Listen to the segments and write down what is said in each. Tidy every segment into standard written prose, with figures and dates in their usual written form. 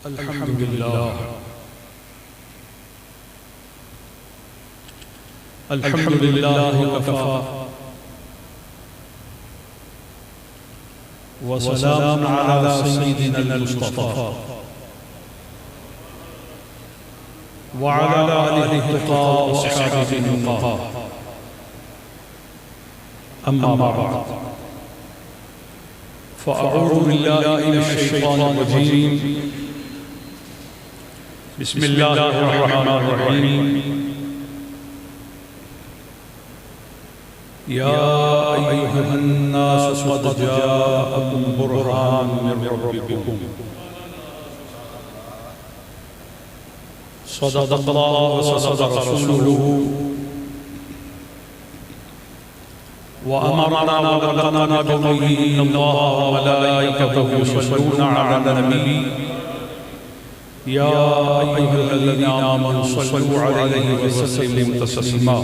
الحمد لله الحمد لله وكفى وسلام على سيدنا المصطفى وعلى آله التقى وأصحابه النقى أما بعد فأعوذ بالله من الشيطان الرجيم بسم الله الرحمن الرحيم يا أيها الناس قد جاءكم برهان من ربكم صدق الله وصدق رسوله وأمرنا وبلغنا بقوله إن الله وملائكته يصلون على النبي يا أيها الذين آمنوا صلوا عليه وسلموا تسليما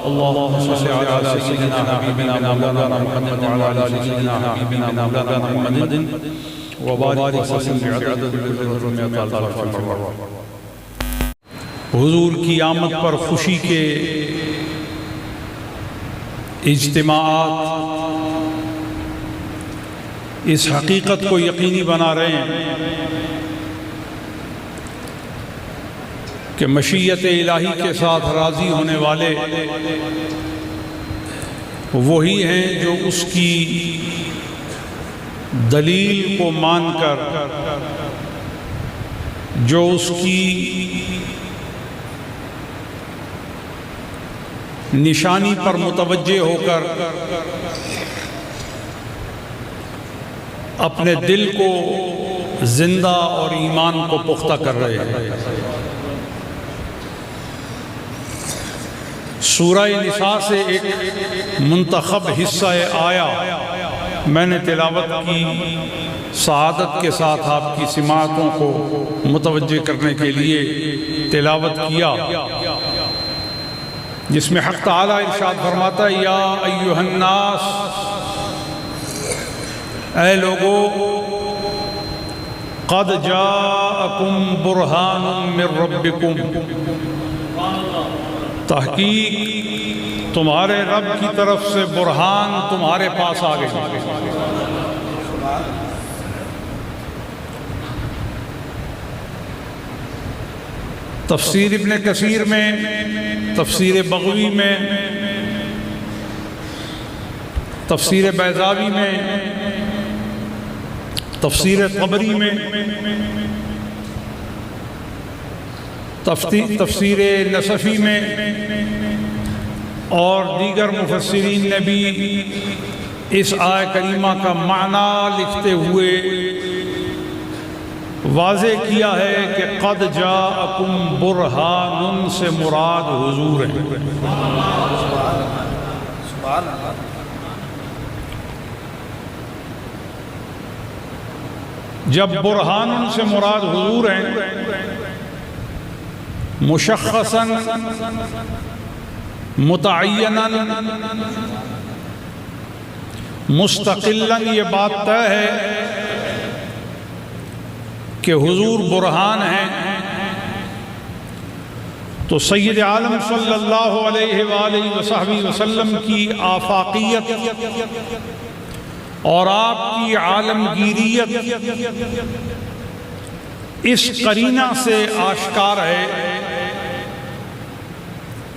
اللهم صل على سيدنا حبيبنا مولانا محمد وعلى آل سيدنا حبيبنا مولانا محمد وبارك وسلم بعدد كل ذرة. حضور کی آمد پر خوشی کے اجتماعات اس حقیقت کو یقینی بنا رہے ہیں کہ مشیت الہی کے ساتھ راضی ہونے والے وہی ہیں جو اس کی دلیل کو مان کر، جو اس کی نشانی پر متوجہ ہو کر اپنے دل کو زندہ اور ایمان کو پختہ کر رہے ہیں. سورہ نساء سے ایک منتخب حصہ آیا میں نے تلاوت کی سعادت کے ساتھ آپ کی سماعتوں کو متوجہ کرنے کے لیے تلاوت کیا، جس میں حق تعالیٰ ارشاد فرماتا ہے یا ایھا الناس، اے لوگو، قد جاءکم برہان من ربکم، تحقیق تمہارے رب کی طرف سے برہان تمہارے پاس آ گئے. تفسیر ابن کثیر میں، تفسیر بغوی میں، تفسیر بیضاوی میں، تفسیر طبری میں، تفسیر نصفی میں اور دیگر مفسرین نے بھی اس آیہ کریمہ کا معنی لکھتے ہوئے واضح کیا ہے کہ قد جاءکم برہان سے مراد حضور ہے. جب برہان سے مراد حضور ہیں، مشخصاً متعیناً مستقلاً یہ بات طے ہے کہ حضور برہان ہیں، تو سید عالم صلی اللہ علیہ وآلہ وصحبہ وسلم کی آفاقیت اور آپ کی عالمگیریت اس قرینہ سے آشکار ہے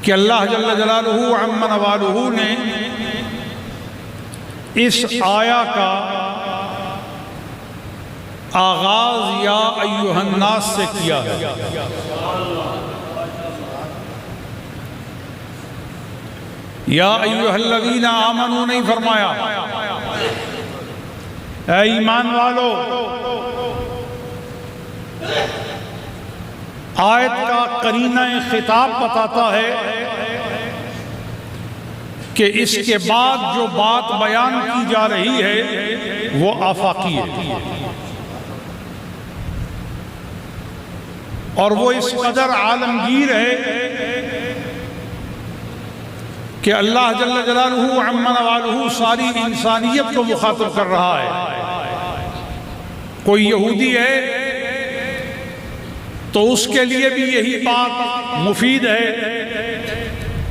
کہ اللہ جل جلالہ عم نوالہ نے اس آیہ کا آغاز یا ایھا الناس سے کیا ہے. یا ایھا الذین آمنوا نہیں فرمایا، اے ایمان والو. آیت کا قرینہ خطاب بتاتا ہے کہ اس کے بعد جو بات بیان کی جا رہی ہے وہ آفاقی ہے، اور وہ اس قدر عالمگیر ہے کہ اللہ جل جلالہ عم نوالہ ساری انسانیت کو مخاطب کر رہا ہے. کوئی یہودی ہے تو اس کے لیے بھی یہی بات مفید ہے.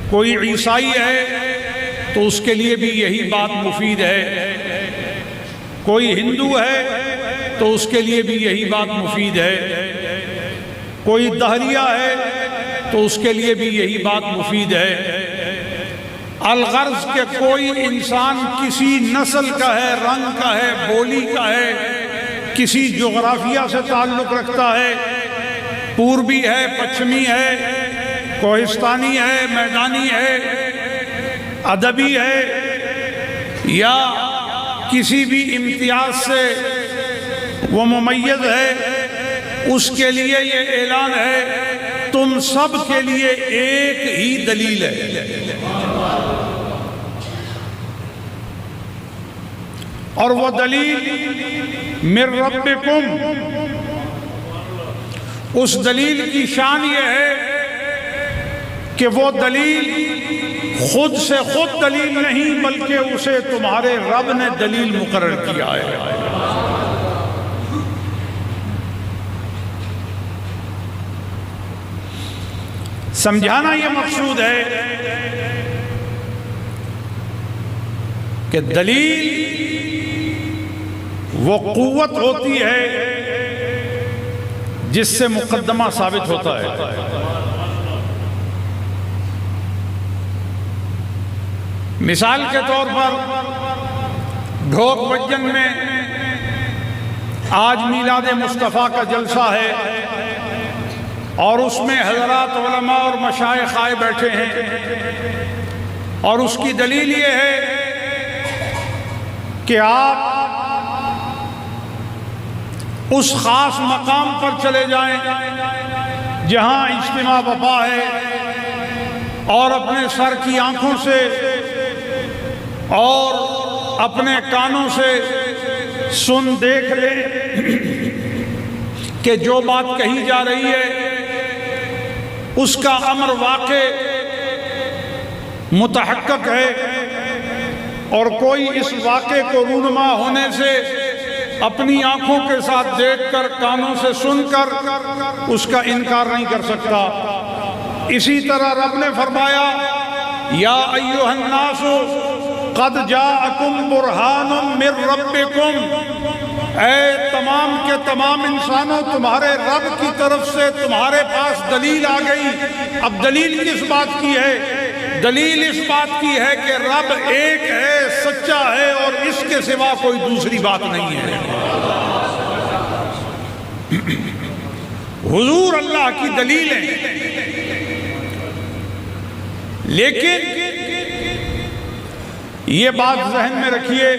کوئی عیسائی ہے تو اس کے لیے بھی یہی بات مفید ہے. کوئی ہندو ہے تو اس کے لیے بھی یہی بات مفید ہے. کوئی دہریہ ہے تو اس کے لیے بھی یہی بات مفید ہے. الغرض کہ کوئی انسان کسی نسل کا ہے، رنگ کا ہے، بولی کا ہے، کسی جغرافیہ سے تعلق رکھتا ہے، پوربی ہے، پچھمی ہے، کوہستانی ہے، میدانی ہے، ادبی ہے، یا کسی بھی امتیاز سے وہ ممیز ہے، اس کے لیے یہ اعلان ہے تم سب کے لیے ایک ہی دلیل ہے. اور وہ دلیل من ربکم، اس دلیل کی شان یہ ہے کہ وہ دلیل خود سے خود دلیل نہیں بلکہ اسے تمہارے رب نے دلیل مقرر کیا ہے. سمجھانا یہ مقصود ہے کہ دلیل وہ قوت ہوتی ہے جس سے مقدمہ ثابت ہوتا ہے. مثال کے طور پر ڈھوک بجن میں آج میلاد مصطفیٰ کا جلسہ ہے اور اس میں حضرات علماء اور مشائخ آئے بیٹھے ہیں، اور اس کی دلیل یہ ہے کہ آپ اس خاص مقام پر چلے جائیں جہاں اجتماع وفا ہے، اور اپنے سر کی آنکھوں سے اور اپنے کانوں سے سن دیکھ لیں کہ جو بات کہی جا رہی ہے اس کا امر واقع متحقق ہے، اور کوئی اس واقعے کو رونما ہونے سے اپنی آنکھوں کے ساتھ دیکھ کر، کانوں سے سن کر اس کا انکار نہیں کر سکتا. اسی طرح رب نے فرمایا یا ایھا الناس قد جاءکم برہان من ربکم، اے تمام کے تمام انسانوں، تمہارے رب کی طرف سے تمہارے پاس دلیل آ گئی. اب دلیل کس بات کی ہے؟ دلیل اس بات کی ہے کہ رب ایک ہے، سچا ہے، اور اس کے سوا کوئی دوسری بات نہیں ہے. حضور اللہ کی دلیل ہے. لیکن یہ بات ذہن میں رکھیے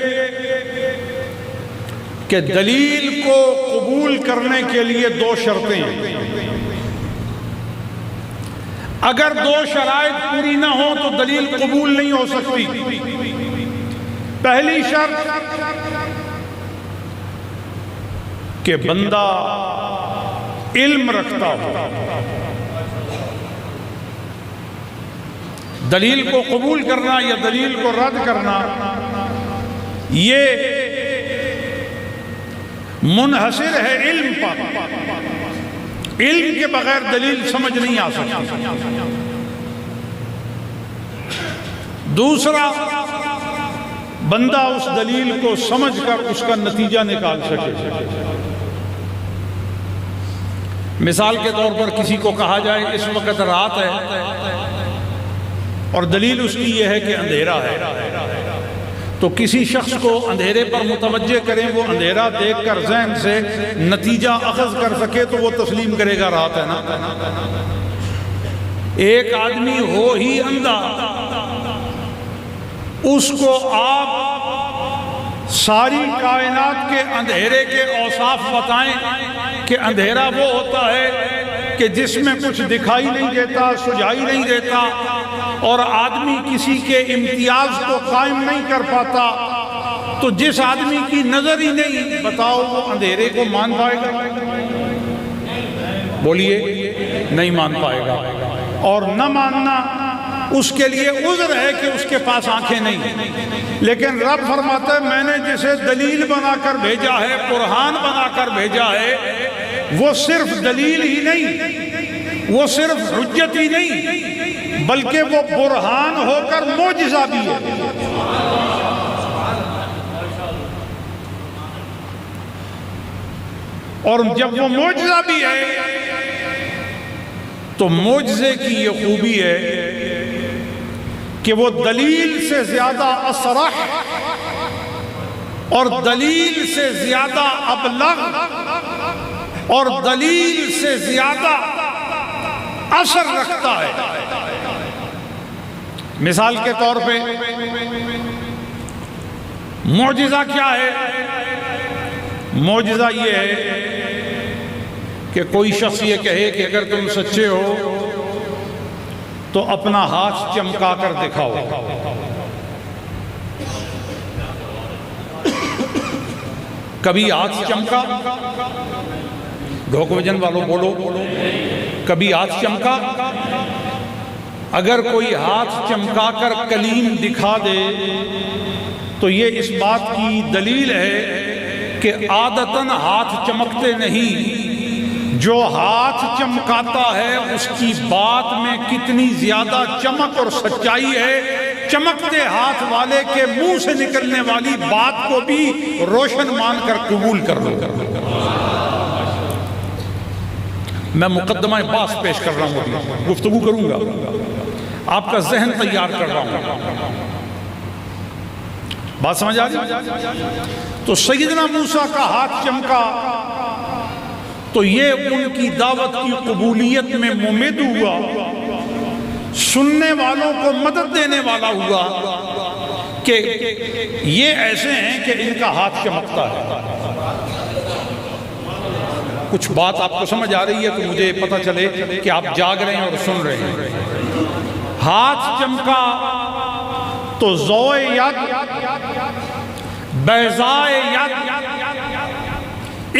کہ دلیل کو قبول کرنے کے لیے دو شرطیں ہیں. اگر دو شرائط پوری نہ ہوں تو دلیل قبول نہیں ہو سکتی. پہلی شرط کہ بندہ علم رکھتا ہو. دلیل کو قبول کرنا یا دلیل کو رد کرنا یہ منحصر ہے علم پر. علم کے بغیر دلیل سمجھ نہیں آ سکتی. دوسرا، بندہ اس دلیل کو سمجھ کر اس کا نتیجہ نکال سکے. مثال کے طور پر کسی کو کہا جائے اس وقت رات ہے اور دلیل اس کی یہ ہے کہ اندھیرا ہے، تو کسی شخص کو اندھیرے پر متوجہ کریں، وہ اندھیرا دیکھ کر ذہن سے نتیجہ اخذ کر سکے تو وہ تسلیم کرے گا رات ہے نا. ایک آدمی ہو ہی اندھا، اس کو آپ ساری کائنات کے اندھیرے کے اوصاف بتائیں کہ اندھیرا وہ ہوتا ہے کہ جس میں کچھ دکھائی نہیں دیتا، سجائی نہیں دیتا، اور آدمی کسی کے امتیاز کو قائم نہیں کر پاتا. تو جس آدمی کی نظر ہی نہیں، بتاؤ وہ اندھیرے کو مان پائے گا؟ بولیے، نہیں مان پائے گا. اور نہ ماننا اس کے لیے عذر ہے کہ اس کے پاس آنکھیں نہیں. لیکن رب فرماتا ہے میں نے جسے دلیل بنا کر بھیجا ہے، برہان بنا کر بھیجا ہے، وہ صرف دلیل ہی نہیں، وہ صرف حجت ہی نہیں، بلکہ وہ برہان ہو کر معجزہ بھی ہے۔ اور جب وہ معجزہ بھی ہے تو معجزے کی یہ خوبی ہے کہ وہ دلیل سے زیادہ اصرح اور دلیل سے زیادہ ابلغ اور دلیل سے زیادہ اثر رکھتا ہے۔ مثال کے طور پہ معجزہ کیا ہے؟ معجزہ یہ ہے کہ کوئی شخص یہ کہے کہ اگر تم سچے ہو تو اپنا ہاتھ چمکا کر دکھاؤ۔ کبھی ہاتھ چمکا؟ ڈھوک وجن والوں بولو، کبھی ہاتھ چمکا؟ اگر کوئی ہاتھ چمکا کر کلیم دکھا دے تو یہ اس بات کی دلیل ہے کہ عادتاً ہاتھ چمکتے نہیں۔ جو ہاتھ چمکاتا ہے اس کی بات میں کتنی زیادہ چمک اور سچائی ہے، چمکتے ہاتھ والے کے منہ سے نکلنے والی بات کو بھی روشن مان کر قبول کر لو۔ میں مقدمہ باس پیش کر رہا ہوں، گفتگو کروں گا، آپ کا ذہن تیار کر رہا ہوں، بات سمجھ آ رہی؟ تو سیدنا موسیٰ کا ہاتھ چمکا تو یہ ان کی دعوت کی قبولیت میں ممد ہوا، سننے والوں کو مدد دینے والا ہوا کہ یہ ایسے ہیں کہ ان کا ہاتھ چمکتا ہے۔ کچھ بات آپ کو سمجھ آ رہی ہے تو مجھے پتہ چلے کہ آپ جاگ رہے ہیں اور سن رہے ہیں۔ ہاتھ چمکا تو ضوء ید، بیضائے ید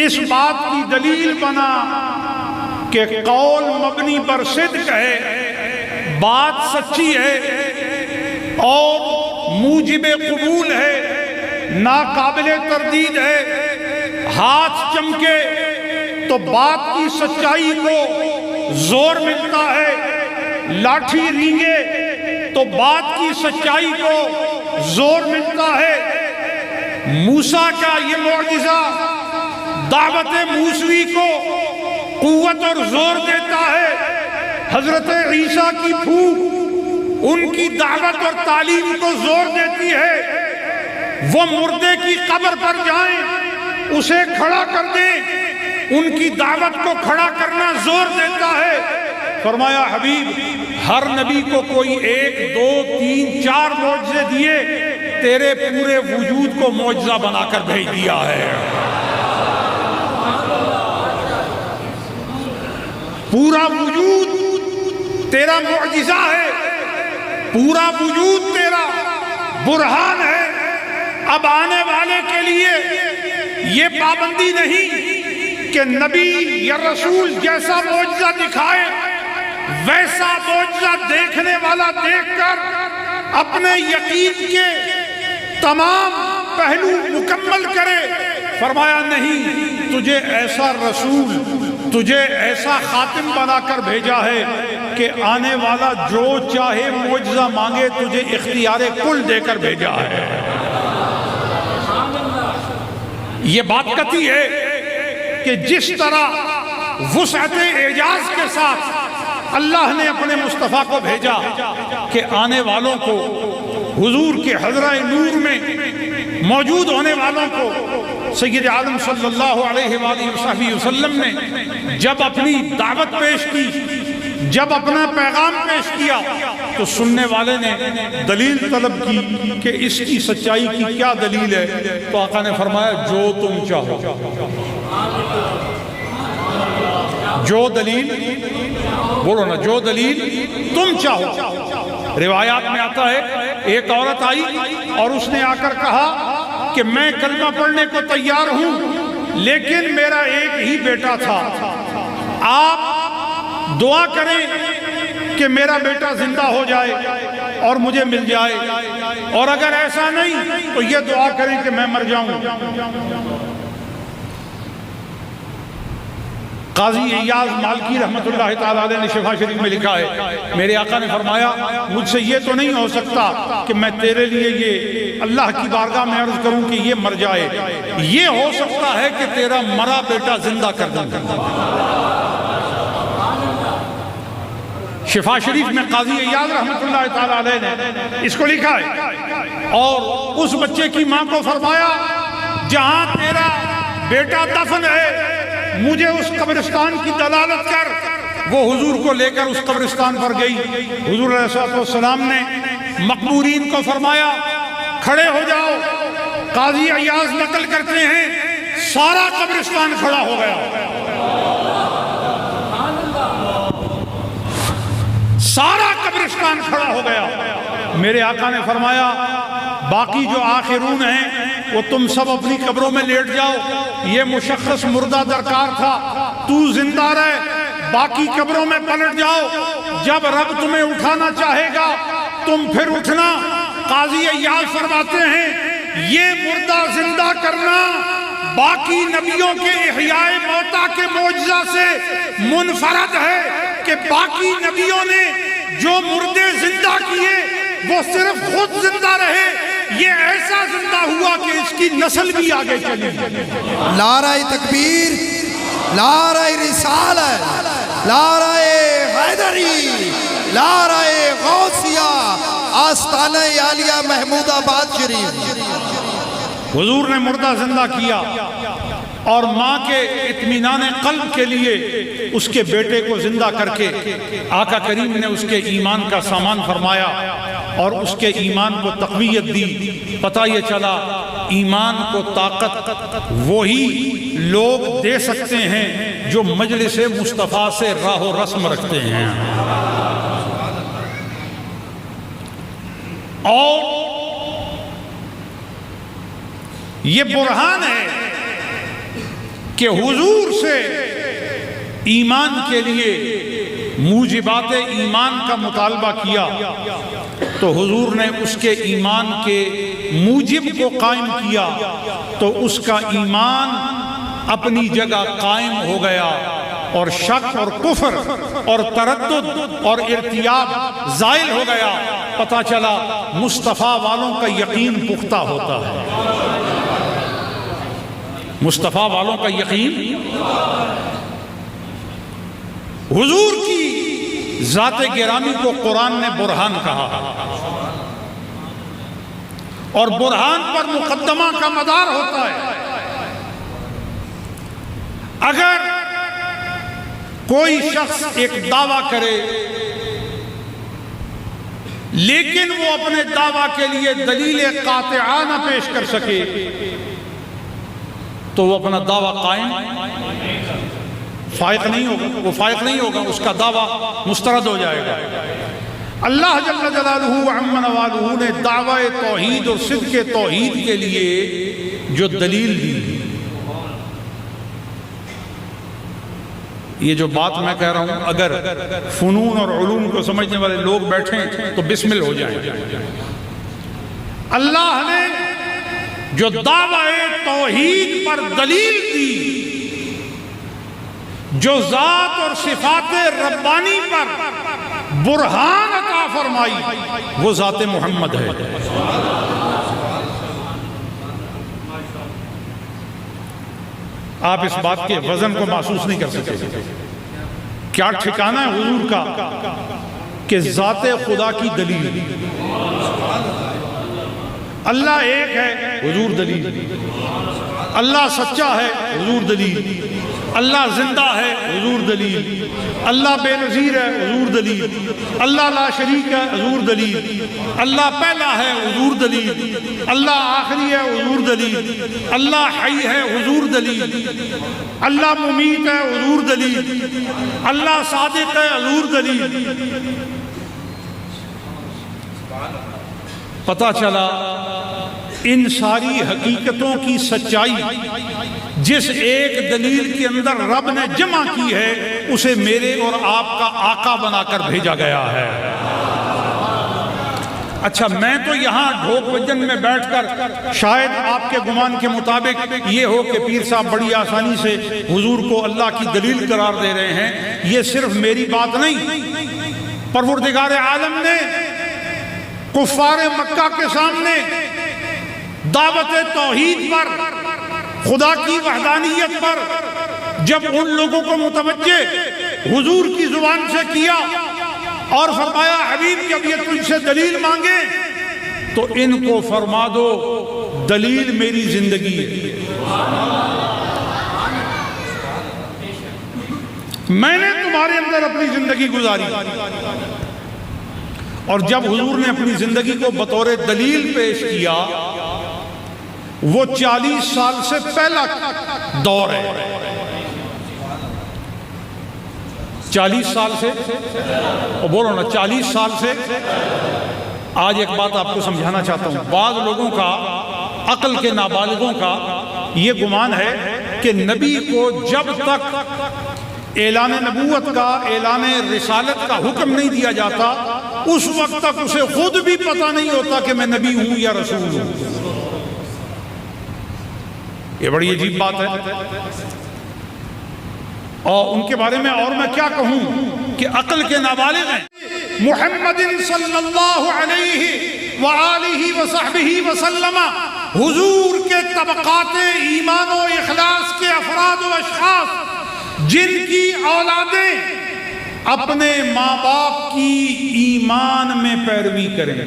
اس بات کی دلیل بنا کہ قول مبنی پر صدق ہے، بات سچی ہے اور موجب قبول ہے، ناقابل تردید ہے۔ ہاتھ چمکے تو بات کی سچائی کو زور ملتا ہے، لاٹھی رینگے تو بات کی سچائی کو زور ملتا ہے۔ موسیٰ کا یہ معجزہ دعوت موسوی کو قوت اور زور دیتا ہے۔ حضرت عیسیٰ کی پھوک ان کی دعوت اور تعلیم کو زور دیتی ہے۔ وہ مردے کی قبر پر جائیں، اسے کھڑا کر دیں، ان کی دعوت کو کھڑا کرنا زور دیتا ہے۔ فرمایا حبیب ہر نبی کو کوئی 1 2 3 4 معجزے دیے، تیرے پورے وجود کو معجزہ بنا کر بھیج دیا ہے۔ پورا وجود تیرا معجزہ ہے، پورا وجود تیرا برہان ہے۔ اب آنے والے کے لیے یہ پابندی نہیں کہ نبی یا رسول جیسا معجزہ دکھائے ویسا معجزہ دیکھنے والا دیکھ کر اپنے یقین کے تمام پہلو مکمل کرے۔ فرمایا نہیں، تجھے ایسا رسول، تجھے ایسا خاتم بنا کر بھیجا ہے کہ آنے والا جو چاہے معجزہ مانگے تجھے اختیار کل دے کر بھیجا ہے۔ یہ بات قطعی ہے کہ جس طرح وسعت اعجاز کے ساتھ اللہ نے اپنے مصطفیٰ کو بھیجا کہ آنے والوں کو حضور کے حضرہ نور میں موجود ہونے والوں کو سید عالم صلی اللہ علیہ وآلہ وسلم نے جب اپنی دعوت پیش کی، جب اپنا پیغام پیش کیا تو سننے والے نے دلیل طلب کی کہ اس کی سچائی کی کیا دلیل ہے، تو آقا نے فرمایا جو تم چاہو، جو دلیل، بولو نا، جو دلیل تم چاہو۔ روایات میں آتا ہے ایک عورت آئی اور اس نے آ کر کہا کہ میں کلمہ پڑھنے کو تیار ہوں لیکن میرا ایک ہی بیٹا تھا، آپ دعا کریں کہ میرا بیٹا زندہ ہو جائے اور مجھے مل جائے، اور اگر ایسا نہیں تو یہ دعا کریں کہ میں مر جاؤں۔ قاضی ایاز مالکی رحمۃ اللہ تعالیٰ علیہ نے شفا شریف میں لکھا ہے، میرے آقا نے فرمایا مجھ سے یہ تو نہیں ہو سکتا کہ میں تیرے لیے یہ اللہ کی بارگاہ میں عرض کروں کہ یہ مر جائے، یہ ہو سکتا ہے کہ تیرا مرا بیٹا زندہ کر دوں۔ شفا شریف میں قاضی ایاز رحمۃ اللہ تعالیٰ علیہ نے اس کو لکھا ہے، اور اس بچے کی ماں کو فرمایا جہاں تیرا بیٹا دفن ہے مجھے اس قبرستان کی دلالت کر۔ وہ حضور کو لے کر اس قبرستان پر گئی۔ حضور علیہ السلام نے مقبورین کو فرمایا کھڑے ہو جاؤ۔ قاضی ایاز نقل کرتے ہیں سارا قبرستان کھڑا ہو گیا، سارا قبرستان کھڑا ہو گیا۔ میرے آقا نے فرمایا باقی جو آخرون ہیں وہ تم سب اپنی قبروں میں لیٹ جاؤ، یہ مشخص مردہ درکار تھا، تو زندہ رہ، باقی قبروں میں پلٹ جاؤ، جب رب تمہیں اٹھانا چاہے گا تم پھر اٹھنا۔ قاضی ایاز فرماتے ہیں یہ مردہ زندہ کرنا باقی نبیوں کے احیاء موتا کے معجزہ سے منفرد ہے کہ باقی نبیوں نے جو مردے زندہ کیے وہ صرف خود زندہ رہے، یہ ایسا زندہ ہوا کہ اس کی نسل بھی آگے چلی۔ نعرہ تکبیر، نعرہ رسالت، نعرہ حیدری، نعرہ غوثیہ، آستانہ عالیہ محمود آباد شریف۔ حضور نے مردہ زندہ کیا اور ماں کے اطمینان قلب کے لیے اس کے بیٹے کو زندہ کر کے آقا کریم نے اس کے ایمان کا سامان فرمایا اور اس کے ایمان کو تقویت دی۔ پتہ یہ چلا ایمان کو طاقت وہی لوگ دے سکتے ہیں جو مجلس مصطفیٰ سے راہ و رسم رکھتے ہیں، اور یہ برہان ہے کہ حضور سے ایمان کے لیے موجبات ایمان کا مطالبہ کیا تو حضور نے اس کے ایمان کے موجب کو قائم کیا تو اس کا ایمان اپنی جگہ قائم ہو گیا، اور شک اور کفر اور تردد اور ارتیاب زائل ہو گیا۔ پتہ چلا مصطفیٰ والوں کا یقین پختہ ہوتا ہے، مصطفیٰ والوں کا یقین۔ حضور کی ذات گرامی کو قرآن نے برہان کہا، اور برہان پر مقدمہ کا مدار ہوتا ہے۔ اگر کوئی شخص ایک دعویٰ کرے لیکن وہ اپنے دعویٰ کے لیے دلیل قاطعانہ پیش کر سکے تو وہ اپنا دعویٰ قائم فائق نہیں ہوگا، وہ فائق نہیں ہوگا، اس کا دعویٰ مسترد ہو جائے گا۔ اللہ جل جلالہ وعم نوالہ نے دعویٰ توحید اور صدق توحید کے لیے جو دلیل دی، یہ جو بات میں کہہ رہا ہوں اگر فنون اور علوم کو سمجھنے والے لوگ بیٹھیں تو بسمل ہو جائیں۔ اللہ نے جو دعویٰ توحید پر دلیل دی، جو ذات اور صفات ربانی پر برہان عطا فرمائی، وہ ذات محمد ہے۔ آپ اس بات کے وزن کو محسوس نہیں کر سکتے، کیا ٹھکانہ ہے حضور کا کہ ذات خدا کی دلیل۔ اللہ ایک ہے، حضور دلیل۔ اللہ سچا ہے، حضور دلیل۔ اللہ زندہ ہے، حضور دلیل۔ اللہ بے نظیر ہے، حضور دلیل۔ اللہ لا شریک ہے، حضور دلیل۔ اللہ پہلا ہے، حضور دلیل۔ اللہ آخری ہے، حضور دلیل۔ اللہ حی ہے، حضور دلیل۔ اللہ ممیت ہے، حضور دلیل۔ اللہ صادق ہے، حضور دلیل۔ پتہ چلا ان ساری حقیقتوں کی سچائی جس ایک دلیل کے اندر رب نے جمع کی ہے، اسے میرے اور آپ کا آقا بنا کر بھیجا گیا ہے۔ اچھا میں تو یہاں ڈھوک بجن میں بیٹھ کر شاید آپ کے گمان کے مطابق یہ ہو کہ پیر صاحب بڑی آسانی سے حضور کو اللہ کی دلیل قرار دے رہے ہیں. یہ صرف میری بات نہیں، پروردگار عالم نے کفار مکہ کے سامنے دعوت توحید پر، خدا کی وحدانیت پر جب ان لوگوں کو متوجہ حضور کی زبان سے کیا اور فرمایا حبیب جب یہ تجھ سے دلیل مانگے تو ان کو فرما دو دلیل میری زندگی ہے. میں نے تمہارے اندر اپنی زندگی گزاری. اور جب حضور نے اپنی زندگی کو بطور دلیل پیش کیا، وہ 40 سال سے پہلا دور ہے. 40 سال سے بولو نا، 40 سال سے. آج ایک بات آپ کو سمجھانا چاہتا ہوں. بعض لوگوں کا، عقل کے نابالغوں کا یہ گمان ہے کہ نبی کو جب تک اعلان نبوت کا، اعلان رسالت کا حکم نہیں دیا جاتا، اس وقت تک اسے خود بھی پتہ نہیں ہوتا کہ میں نبی ہوں یا رسول ہوں. یہ بڑی عجیب بات ہے. اور ان کے بارے میں اور میں کیا کہوں کہ عقل کے نابالغ ہیں. محمد صلی اللہ علیہ وآلہ وصحبہ وسلم حضور کے طبقات ایمان و اخلاص کے افراد و اشخاص جن کی اولادیں اپنے ماں باپ کی ایمان میں پیروی کریں.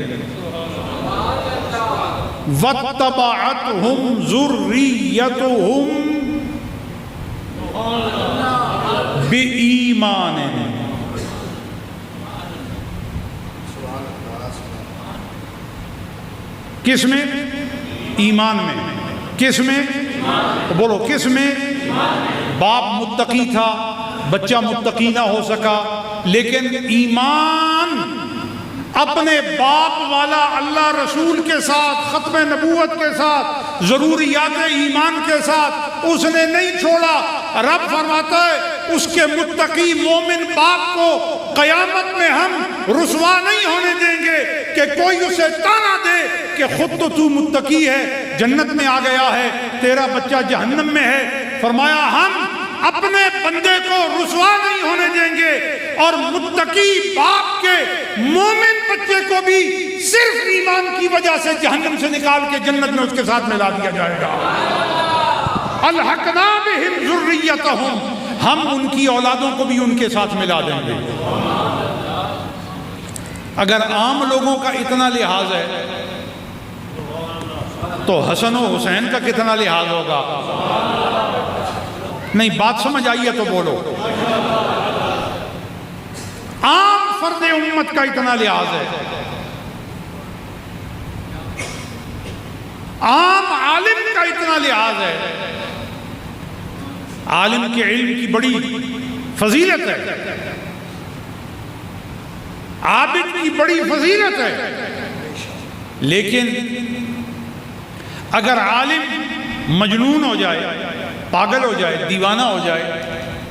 وَاتَّبَعَتْهُمْ ذُرِّيَّتُهُمْ بِإِيمَانٍ. کس میں؟ ایمان میں. کس میں؟ بولو کس میں؟ باپ متقی تھا، بچہ متقی نہ ہو سکا، لیکن ایمان اپنے باپ والا اللہ رسول کے ساتھ، ختم نبوت کے ساتھ، ضروریات ایمان کے ساتھ اس نے نہیں چھوڑا. رب فرماتا ہے اس کے متقی مومن باپ کو قیامت میں ہم رسوا نہیں ہونے دیں گے کہ کوئی اسے تانا دے کہ خود تو متقی ہے، جنت میں آ گیا ہے، تیرا بچہ جہنم میں ہے. فرمایا ہم اپنے بندے کو رسوا نہیں ہونے دیں گے، اور متقی باپ کے مومن بچے کو بھی صرف ایمان کی وجہ سے جہنم سے نکال کے جنت میں اس کے ساتھ ملا دیا جائے گا. الحقنا بہم ذریتہم، ہم ان کی اولادوں کو بھی ان کے ساتھ ملا دیں گے. اگر عام لوگوں کا اتنا لحاظ ہے تو حسن و حسین کا کتنا لحاظ ہوگا؟ نہیں، بات سمجھ آئی ہے تو بولو. عام فرد امت کا اتنا لحاظ ہے، عام عالم کا اتنا لحاظ ہے. عالم کے علم کی بڑی فضیلت ہے، عابد کی بڑی فضیلت ہے، لیکن اگر عالم مجنون ہو جائے، پاگل ہو جائے، دیوانہ ہو جائے،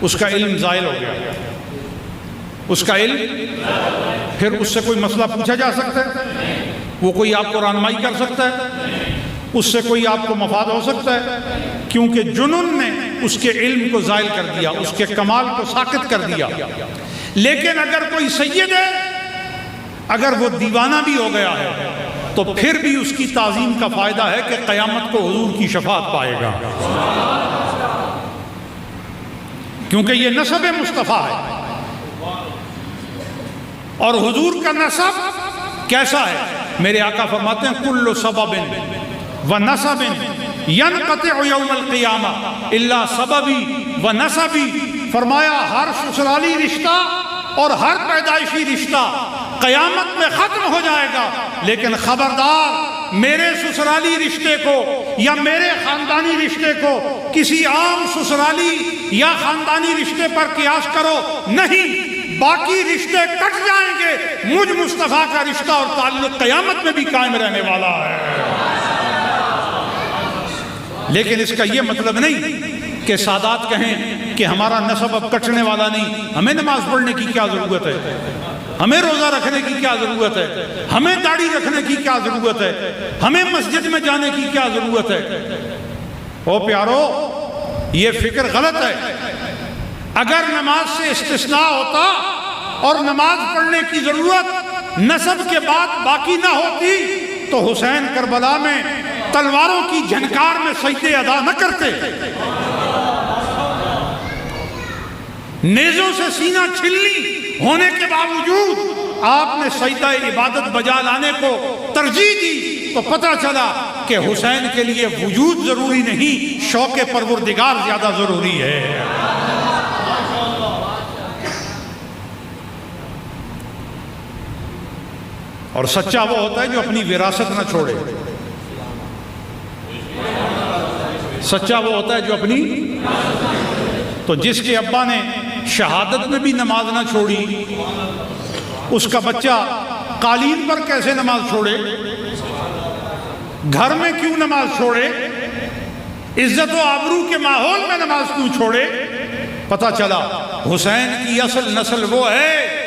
اس کا علم زائل ہو گیا. اس کا علم، پھر اس سے کوئی مسئلہ پوچھا جا سکتا ہے؟ وہ کوئی آپ کو رہنمائی کر سکتا ہے؟ اس سے کوئی آپ کو مفاد ہو سکتا ہے؟ کیونکہ جنون نے اس کے علم کو زائل کر دیا، اس کے کمال کو ساقط کر دیا. لیکن اگر کوئی سید ہے، اگر وہ دیوانہ بھی ہو گیا ہے تو پھر بھی اس کی تعظیم کا فائدہ ہے کہ قیامت کو حضور کی شفاعت پائے گا، کیونکہ یہ نسب مصطفیٰ ہے. اور حضور کا نسب کیسا ہے؟ میرے آقا فرماتے ہیں کل سبب و نسب ینقطع یوم القیامہ الا سببی و نسبی. فرمایا ہر سسرالی رشتہ اور ہر پیدائشی رشتہ قیامت میں ختم ہو جائے گا، لیکن خبردار میرے سسرالی رشتے کو یا میرے خاندانی رشتے کو کسی عام سسرالی یا خاندانی رشتے پر قیاس کرو نہیں. باقی رشتے کٹ جائیں گے، مجھ مصطفیٰ کا رشتہ اور تعلق قیامت میں بھی قائم رہنے والا ہے. لیکن اس کا یہ مطلب نہیں کہ سادات کہیں کہ ہمارا نسب اب کٹنے والا نہیں، ہمیں نماز پڑھنے کی کیا ضرورت ہے. ہمیں روزہ رکھنے کی کیا ضرورت ہے؟ ہمیں داڑھی رکھنے کی کیا ضرورت ہے؟ ہمیں مسجد میں جانے کی کیا ضرورت ہے؟ او پیارو، یہ فکر غلط ہے۔ اگر نماز سے استثناء ہوتا اور نماز پڑھنے کی ضرورت نسب کے بعد باقی نہ ہوتی تو حسین کربلا میں تلواروں کی جھنکار میں سجدے ادا نہ کرتے۔ نیزوں سے سینہ چھلنی ہونے کے باوجود آپ نے سجدہ عبادت بجا لانے کو ترجیح دی تو پتہ چلا کہ حسین کے لیے وجود ضروری نہیں، شوق پروردگار زیادہ ضروری ہے۔ اور سچا وہ ہوتا ہے جو اپنی وراثت نہ چھوڑے، سچا وہ ہوتا ہے جو اپنی، تو جس کے ابا نے شہادت میں بھی نماز نہ چھوڑی، اس کا بچہ قالین پر کیسے نماز چھوڑے؟ گھر میں کیوں نماز چھوڑے؟ عزت و آبرو کے ماحول میں نماز کیوں چھوڑے؟ پتہ چلا حسین کی اصل نسل وہ ہے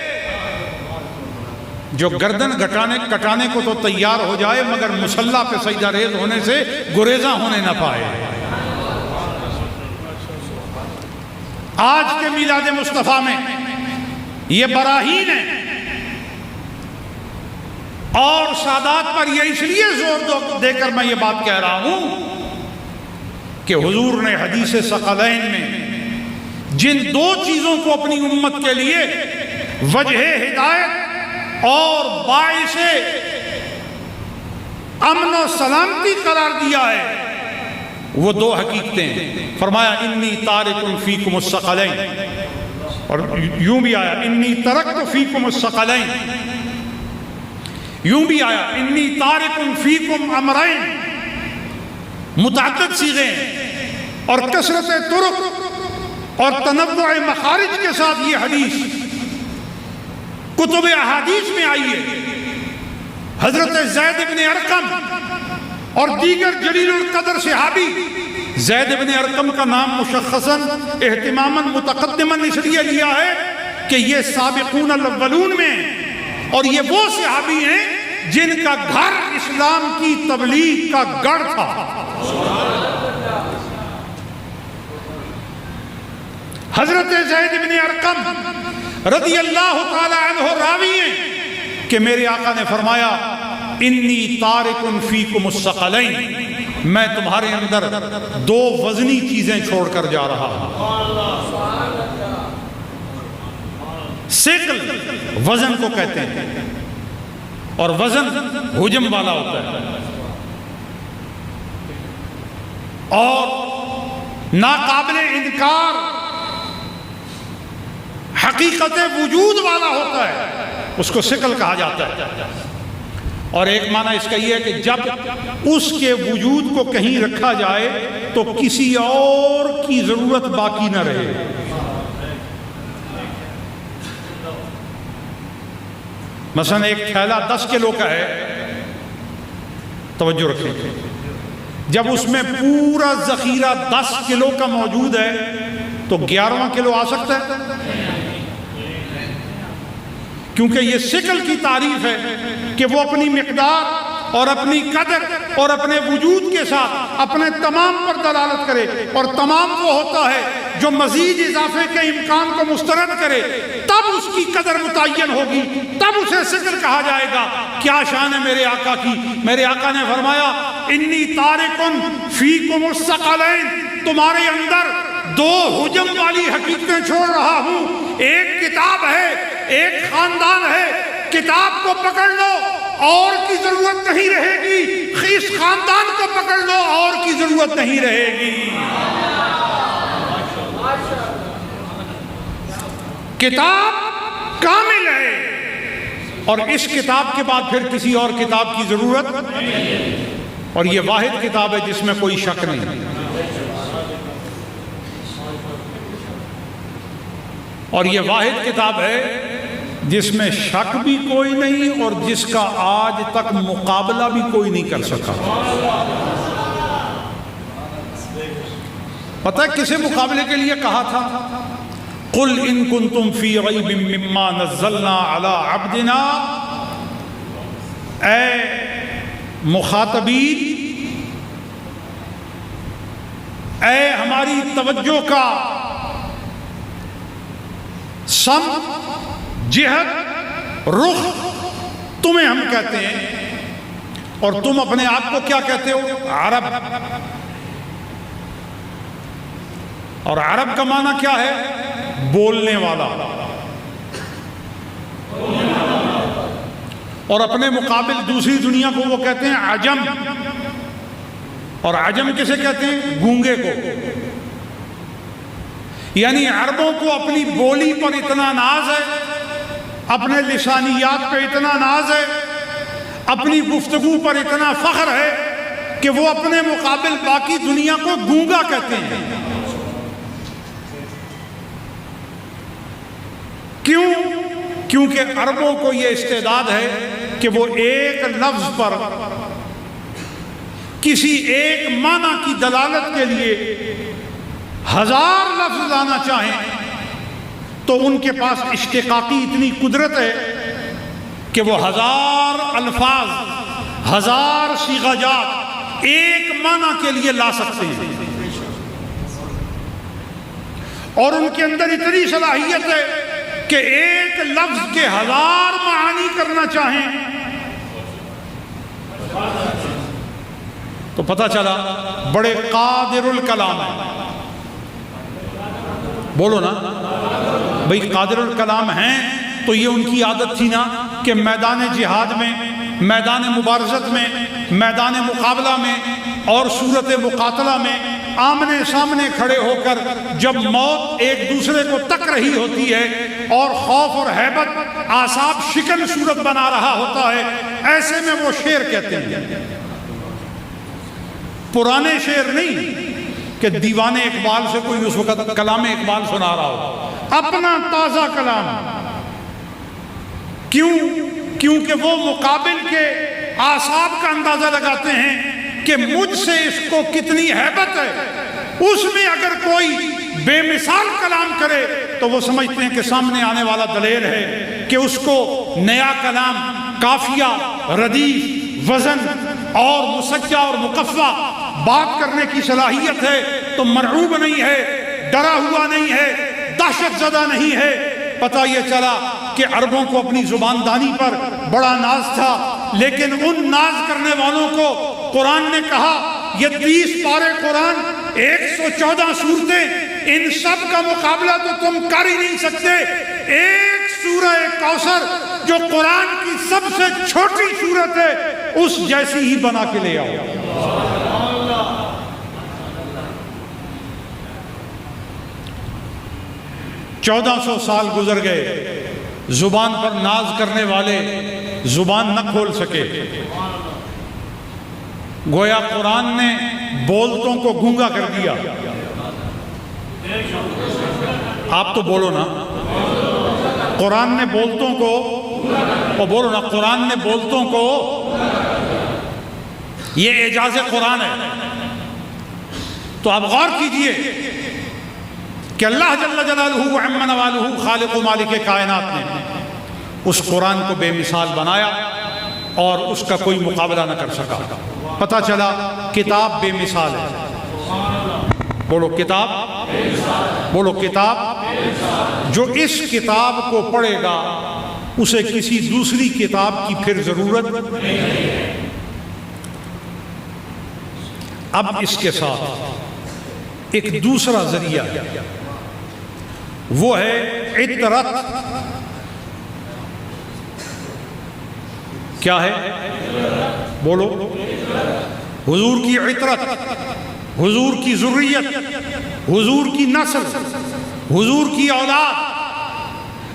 جو گردن کٹانے کو تو تیار ہو جائے مگر مصلی پہ سجدہ ریز ہونے سے گریزاں ہونے نہ پائے۔ آج کے میلاد مصطفیٰ میں یہ براہین ہے، اور سادات پر یہ اس لیے زور دے کر میں یہ بات کہہ رہا ہوں کہ حضور نے حدیث ثقلین میں جن دو چیزوں کو اپنی امت کے لیے وجہ ہدایت اور باعث امن و سلامتی قرار دیا ہے، وہ دو حقیقتیں فرمایا انی تارک فیکم الثقلین، اور یوں بھی آیا انی ترکت فیکم الثقلین، یوں بھی آیا انی تارک فیکم امرین، متعدد صیغے اور کثرت طرق اور تنوع مخارج کے ساتھ یہ حدیث کتب احادیث میں آئی ہے۔ حضرت زید بن ارقم اور دیگر جلیل القدر صحابی، زید بن ارقم کا نام مشخصاً اہتماماً متقدماً اس لیے لیا ہے کہ یہ سابقون الاولون میں، اور یہ وہ صحابی ہیں جن کا گھر اسلام کی تبلیغ کا گڑھ تھا۔ حضرت زید بن ارقم رضی اللہ تعالی عنہ راوی ہیں کہ میرے آقا نے فرمایا انی تارک فیکم الثقلین، میں تمہارے اندر دو وزنی چیزیں چھوڑ کر جا رہا ہوں۔ ثقل وزن کو کہتے ہیں، اور وزن حجم والا ہوتا ہے، اور ناقابل انکار حقیقت وجود والا ہوتا ہے، اس کو ثقل کہا جاتا ہے۔ اور ایک معنی اس کا یہ ہے کہ جب اس کے وجود کو کہیں رکھا جائے تو کسی اور کی ضرورت باقی نہ رہے۔ مثلا ایک تھیلا 10 کلو کا ہے، توجہ رکھیں، جب اس میں پورا ذخیرہ 10 کلو کا موجود ہے تو 11واں کلو آ سکتا ہے؟ کیونکہ یہ ثقل کی تعریف ہے کہ وہ اپنی مقدار اور اپنی قدر اور اپنے وجود کے ساتھ اپنے تمام پر دلالت کرے، اور تمام وہ ہوتا ہے جو مزید اضافے کے امکان کو مسترد کرے، تب اس کی قدر متعین ہوگی، تب اسے ثقل کہا جائے گا۔ کیا شان ہے میرے آقا کی! میرے آقا نے فرمایا انی تارکن فیکم الثقلین، تمہارے اندر دو حجم والی حقیقتیں چھوڑ رہا ہوں۔ ایک کتاب ہے، ایک خاندان ہے، کتاب کو پکڑ لو اور کی ضرورت نہیں رہے گی، اس خاندان کو پکڑ لو اور کی ضرورت نہیں رہے گی۔ کتاب کامل ہے، اور اس کتاب کے بعد پھر کسی اور کتاب کی ضرورت، اور یہ واحد کتاب ہے جس میں کوئی شک نہیں، اور یہ واحد کتاب ہے جس میں شک بھی کوئی نہیں اور جس کا آج تک مقابلہ بھی کوئی نہیں کر سکا۔ پتہ ہے کسے مقابلے کے لیے کہا تھا؟ قل ان کنتم فی ریب مما نزلنا علی عبدنا، اے مخاطبین، اے ہماری توجہ کا سم، جہت، رخ تمہیں ہم کہتے ہیں، اور تم اپنے آپ کو کیا کہتے ہو؟ عرب۔ اور عرب کا معنی کیا ہے؟ بولنے والا۔ اور اپنے مقابل دوسری دنیا کو وہ کہتے ہیں عجم، اور عجم کسے کہتے ہیں؟ گونگے کو۔ یعنی عربوں کو اپنی بولی پر اتنا ناز ہے، اپنے لسانیات پہ اتنا ناز ہے، اپنی گفتگو پر اتنا فخر ہے کہ وہ اپنے مقابل باقی دنیا کو گونگا کہتے ہیں۔ کیوں؟ کیونکہ عربوں کو یہ استعداد ہے کہ وہ ایک لفظ پر کسی ایک معنی کی دلالت کے لیے 1000 لفظ لانا چاہیں تو ان کے پاس اشتقاقی اتنی قدرت ہے کہ وہ 1000 الفاظ، 1000 صیغہ جات ایک معنی کے لیے لا سکتے ہیں، اور ان کے اندر اتنی صلاحیت ہے کہ ایک لفظ کے 1000 معانی کرنا چاہیں تو پتہ چلا بڑے قادر الکلام ہیں۔ بولو نا بھئی، قادر الکلام ہیں تو یہ ان کی عادت تھی نا کہ میدان جہاد میں، میدان مبارزت میں، میدان مقابلہ میں اور صورت مقاتلہ میں آمنے سامنے کھڑے ہو کر جب موت ایک دوسرے کو تک رہی ہوتی ہے اور خوف اور ہیبت اعصاب شکن صورت بنا رہا ہوتا ہے، ایسے میں وہ شعر کہتے ہیں۔ پرانے شعر نہیں کہ دیوان اقبال سے کوئی اس وقت کلام اقبال سنا رہا ہو، اپنا تازہ کلام۔ کیوں؟ کیونکہ وہ مقابل کے اعصاب کا اندازہ لگاتے ہیں کہ مجھ سے اس کو کتنی ہیبت ہے، اس میں اگر کوئی بے مثال کلام کرے تو وہ سمجھتے ہیں کہ سامنے آنے والا دلیر ہے، کہ اس کو نیا کلام، قافیہ، ردیف، وزن اور مسجع اور مقفع بات کرنے کی صلاحیت ہے، تو مرعوب نہیں ہے، ڈرا ہوا نہیں ہے، دہشت زدہ نہیں ہے۔ پتہ یہ چلا کہ عربوں کو اپنی زبان دانی پر بڑا ناز تھا، لیکن ان ناز کرنے والوں کو قرآن نے کہا یہ 30 پارے قرآن، 114 صورتیں، ان سب کا مقابلہ تو تم کر ہی نہیں سکتے، ایک سورہ کوثر جو قرآن کی سب سے چھوٹی سورت ہے اس جیسی ہی بنا کے لے آؤ۔ 1400 سال گزر گئے، زبان پر ناز کرنے والے زبان نہ کھول سکے، گویا قرآن نے بولتوں کو گونگا کر دیا۔ آپ تو بولو نا، قرآن نے بولتوں کو، اور بولو نا، قرآن نے بولتوں کو، یہ اعجاز قرآن ہے۔ تو آپ غور کیجئے کہ اللہ جل جلالہ وعم نوالہ خالق و مالک کائنات نے اس قرآن کو بے مثال بنایا اور اس کا کوئی مقابلہ نہ کر سکا۔ پتہ چلا کتاب بے مثال ہے۔ بولو کتاب، بولو کتاب۔ جو اس کتاب کو پڑھے گا اسے کسی دوسری کتاب کی پھر ضرورت نہیں۔ اب اس کے ساتھ ایک دوسرا ذریعہ ہے، وہ ہے عطرت۔ کیا ہے؟ بولو۔ حضور کی عطرت، حضور کی ذریت، حضور کی نسل، حضور کی اولاد۔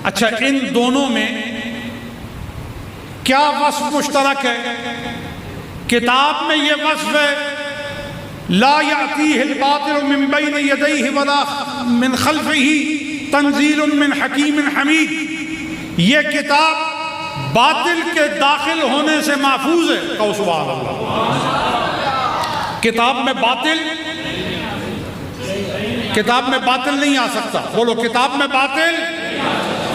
اچھا، ان دونوں میں کیا وصف مشترک ہے؟ کتاب میں یہ وصف ہے لا یأتیہ الباطل من بین یدیہ ولا من خلفہ تنزیل من حکیم حمید۔ یہ کتاب باطل کے داخل ہونے سے محفوظ ہے۔ کہو سبحان اللہ۔ کتاب میں باطل کتاب میں باطل نہیں آ سکتا، بولو کتاب میں باطل۔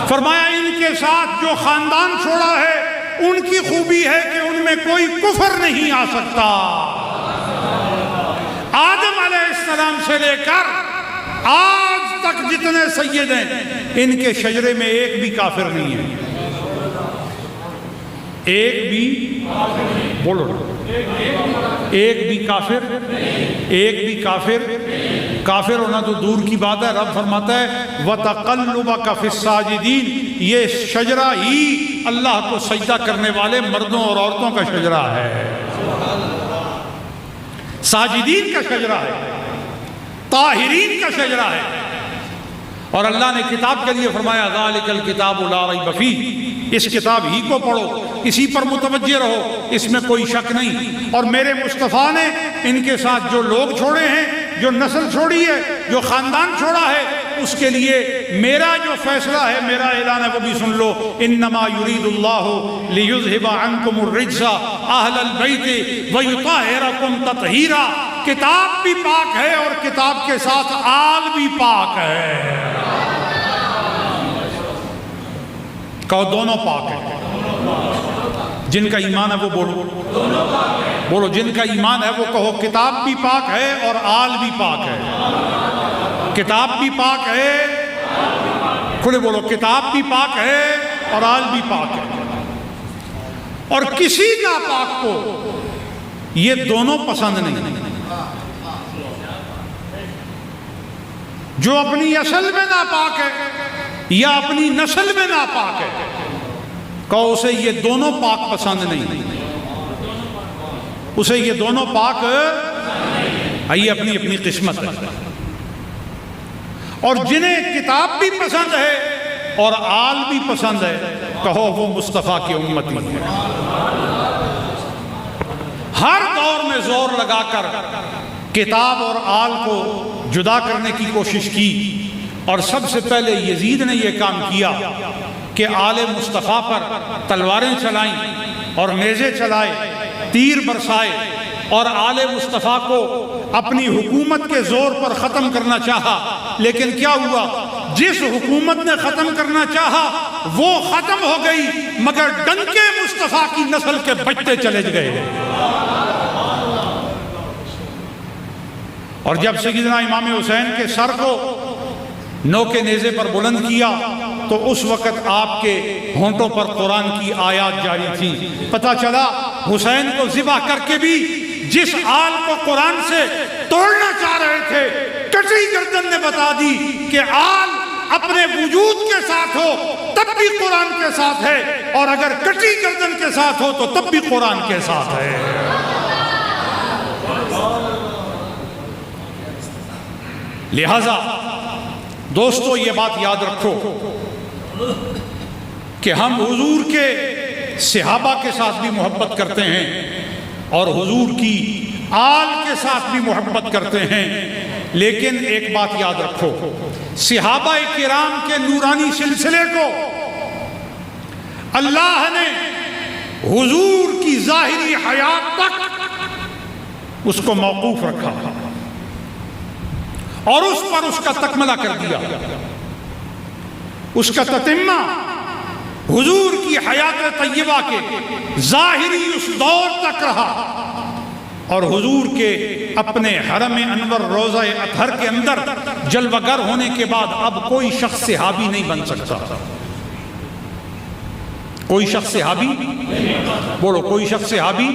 فرمایا ان کے ساتھ جو خاندان چھوڑا ہے ان کی خوبی ہے کہ ان میں کوئی کفر نہیں آ سکتا۔ آدم علیہ السلام سے لے کر آج تک جتنے سید ہیں ان کے شجرے میں ایک بھی کافر نہیں ہے، ایک بھی، بولو ایک بھی کافر، ایک بھی کافر۔ کافر ہونا تو دور کی بات ہے، رب فرماتا ہے وَتَقَلُّبَكَ فِي السَّاجِدِينَ، یہ شجرہ ہی اللہ کو سجدہ کرنے والے مردوں اور عورتوں کا شجرہ ہے، ساجدین کا شجرہ ہے، طاہرین کا شجرہ ہے۔ اور اللہ نے کتاب کے لیے فرمایا ذَلِكَ الْكِتَابُ لَا رَيْبَ فِيهِ، اس کتاب ہی کو پڑھو، اسی پر متوجہ رہو، اس میں کوئی شک نہیں۔ اور میرے مصطفیٰ نے ان کے ساتھ جو لوگ چھوڑے ہیں، جو نسل چھوڑی ہے، جو خاندان چھوڑا ہے، اس کے لیے میرا جو فیصلہ ہے، میرا اعلان ہے، وہ بھی سن لو۔ انما یرید اللہ لیذھب عنکم الرجس اہل البیت ویطہرکم تطہیرا، کتاب بھی پاک ہے اور کتاب کے ساتھ آل بھی پاک ہے۔ کہو دونوں پاک ہیں، جن کا ایمان ہے وہ بولو، بولو جن کا ایمان ہے وہ کہو کتاب بھی پاک ہے اور آل بھی پاک ہے، کتاب بھی پاک ہے، کھلے بولو کتاب بھی پاک ہے اور آل بھی پاک ہے۔ اور کسی ناپاک کو یہ دونوں پسند نہیں، جو اپنی اصل میں ناپاک ہے یا اپنی نسل میں ناپاک ہے، کہو اسے یہ دونوں پاک پسند نہیں، اسے یہ دونوں پاک یہ اپنی اپنی قسمت ہے۔ اور جنہیں کتاب بھی پسند ہے اور آل بھی پسند ہے، کہو وہ مصطفیٰ کی امتی ہے۔ ہر دور میں زور لگا کر کتاب اور آل کو جدا کرنے کی کوشش کی، اور سب سے پہلے یزید نے یہ کام کیا کہ آل مصطفیٰ پر تلواریں چلائیں اور نیزے چلائے، تیر برسائے، اور آل مصطفیٰ کو اپنی حکومت کے زور پر ختم کرنا چاہا۔ لیکن کیا ہوا؟ جس حکومت نے ختم کرنا چاہا وہ ختم ہو گئی، مگر ڈنکے مصطفیٰ کی نسل کے بچتے چلے گئے۔ اور جب سیدنا امام حسین کے سر کو نو کے نیزے پر بلند کیا تو اس وقت آپ کے ہونٹوں پر قرآن کی آیات جاری تھی۔ پتہ چلا حسین کو ذبح کر کے بھی جس آل کو قرآن سے توڑنا چاہ رہے تھے، کٹی گردن نے بتا دی کہ آل اپنے وجود کے ساتھ ہو تب بھی قرآن کے ساتھ ہے، اور اگر کٹی گردن کے ساتھ ہو تو تب بھی قرآن کے ساتھ ہے۔ لہذا دوستو یہ بات یاد رکھو کہ ہم حضور کے صحابہ کے ساتھ بھی محبت کرتے ہیں اور حضور کی آل کے ساتھ بھی محبت کرتے ہیں، لیکن ایک بات یاد رکھو، صحابہ کرام کے نورانی سلسلے کو اللہ نے حضور کی ظاہری حیات تک اس کو موقوف رکھا اور اس پر اس کا تکملہ کر دیا۔ اس کا تتمہ حضور کی حیات طیبہ کے ظاہری اس دور تک رہا، اور حضور کے اپنے حرم انور روضہ اطہر کے اندر جلوہ گر ہونے کے بعد اب کوئی شخص صحابی نہیں بن سکتا۔ کوئی شخص صحابی، بولو کوئی شخص صحابی۔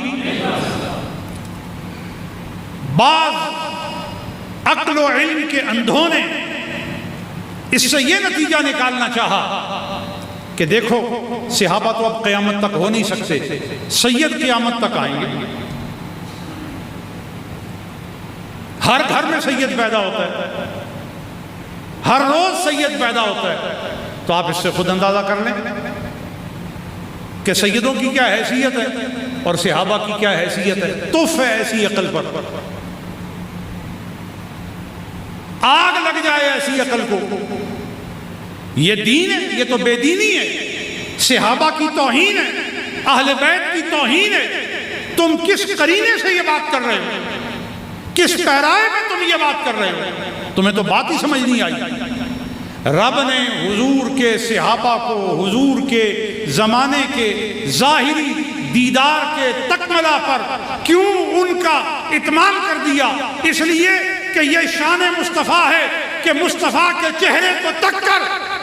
بعض عقل و علم کے اندھوں نے اس سے یہ نتیجہ نکالنا چاہا کہ دیکھو صحابہ تو اب قیامت تک ہو نہیں سکتے، سید قیامت تک آئیں گے، ہر گھر میں سید پیدا ہوتا ہے، ہر روز سید پیدا ہوتا ہے، تو آپ اس سے خود اندازہ کر لیں کہ سیدوں کی کیا حیثیت ہے اور صحابہ کی کیا حیثیت ہے۔ تف ہے ایسی عقل پر، آگ لگ جائے ایسی عقل کو۔ یہ دین ہے، یہ تو بے دینی ہے، صحابہ کی توہین ہے، اہل بیت کی توہین ہے۔ تم کس قرینے سے یہ بات کر رہے ہو؟ کس پیرائے میں تم یہ بات کر رہے ہو؟ تمہیں تو بات ہی سمجھ نہیں آئی۔ رب نے حضور کے صحابہ کو حضور کے زمانے کے ظاہری دیدار کے تکملہ پر کیوں ان کا اتمام کر دیا؟ اس لیے کہ یہ شان مصطفیٰ ہے کہ مصطفیٰ کے چہرے کو تک کر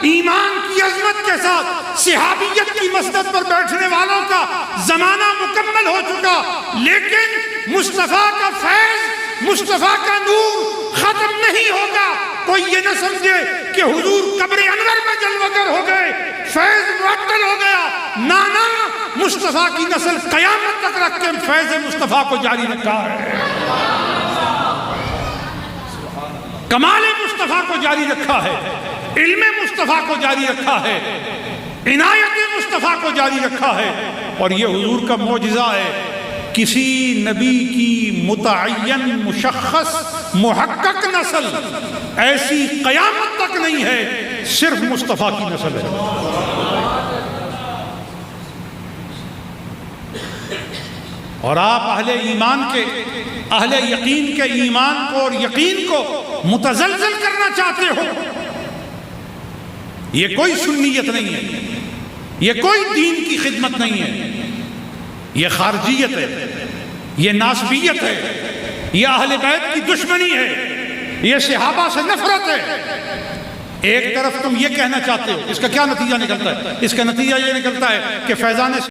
ایمان کی عظمت کے ساتھ صحابیت کی مسند پر بیٹھنے والوں کا زمانہ مکمل ہو چکا، لیکن مصطفیٰ کا فیض، مصطفیٰ کا نور ختم نہیں ہوگا۔ کوئی یہ نہ سمجھے کہ حضور قبر انور میں جلوگر ہو گئے، فیض معطل ہو گیا، نانا، مصطفیٰ کی نسل قیامت تک رکھ کے فیض مصطفیٰ کو جاری رکھا ہے، کمال مصطفیٰ کو جاری رکھا ہے، علم مصطفیٰ کو جاری رکھا ہے، عنایت مصطفیٰ کو جاری رکھا ہے۔ اور یہ حضور کا معجزہ ہے، کسی نبی کی متعین مشخص محقق نسل ایسی قیامت تک نہیں ہے، صرف مصطفیٰ کی نسل ہے۔ اور آپ اہل ایمان کے، اہل یقین کے ایمان کو اور یقین کو متزلزل کرنا چاہتے ہو، یہ کوئی سنیت نہیں ہے، یہ کوئی دین کی خدمت نہیں ہے، یہ خارجیت ہے، یہ ناسبیت ہے، یہ اہل بیت کی دشمنی ہے، یہ صحابہ سے نفرت ہے۔ ایک طرف تم یہ کہنا چاہتے ہو، اس کا کیا نتیجہ نکلتا ہے؟ اس کا نتیجہ یہ نکلتا ہے کہ فیضان